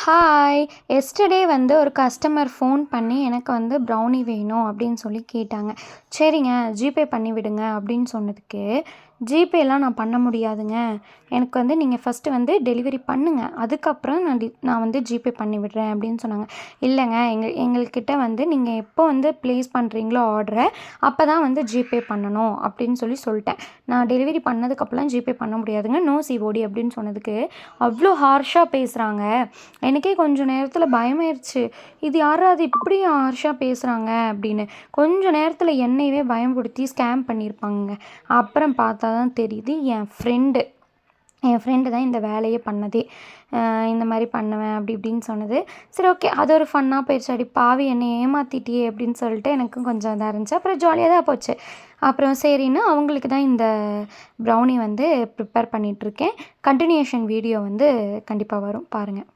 Hi! Yesterday வந்து ஒரு customer phone பண்ணி எனக்கு வந்து ப்ரௌனி வேணும் அப்படின்னு சொல்லி கேட்டாங்க. சரிங்க ஜிபே பண்ணி விடுங்க அப்படின்னு சொன்னதுக்கு, ஜிபேலாம் நான் பண்ண முடியாதுங்க. எனக்கு வந்து நீங்கள் ஃபஸ்ட்டு வந்து டெலிவரி பண்ணுங்க. அதுக்கப்புறம் நான் வந்து ஜிபே பண்ணி விடுறேன் அப்படின்னு சொன்னாங்க. இல்லைங்க எங்கள்கிட்ட வந்து நீங்கள் எப்போ வந்து ப்ளேஸ் பண்ணுறீங்களோ ஆர்டர, அப்போ தான் வந்து ஜிபே பண்ணணும் அப்படின்னு சொல்லிட்டேன். நான் டெலிவரி பண்ணதுக்கப்புறம் ஜிபே பண்ண முடியாதுங்க. நோ சிஓடி அப்படின்னு சொன்னதுக்கு, அவ்வளோ ஹார்ஷா பேசுகிறாங்க. எனக்கே கொஞ்சம் நேரத்தில் பயமாயிருச்சு. இது யார்ரா இது இப்படி ஹார்ஷா பேசுகிறாங்க அப்படின்னு. கொஞ்ச நேரத்தில் என்னையவே பயம்படுத்தி ஸ்கேம் பண்ணியிருப்பாங்கங்க. அப்புறம் பார்த்தா தான் தெரியுது என் ஃப்ரெண்டு தான் இந்த வேலையே பண்ணதே. இந்த மாதிரி பண்ணுவேன் அப்படி இப்படின்னு சொன்னது. சரி ஓகே அது ஒரு ஃபன்னாக போயிடுச்சு. அடி பாவி என்னை ஏமாத்திட்டியே அப்படின்னு சொல்லிட்டு எனக்கும் கொஞ்சம் இதாக இருந்துச்சு. அப்புறம் ஜாலியாக தான் போச்சு. அப்புறம் சரின்னு அவங்களுக்கு தான் இந்த ப்ரௌனி வந்து ப்ரிப்பேர் பண்ணிகிட்ருக்கேன். கன்டினியூஷன் வீடியோ வந்து கண்டிப்பாக வரும் பாருங்கள்.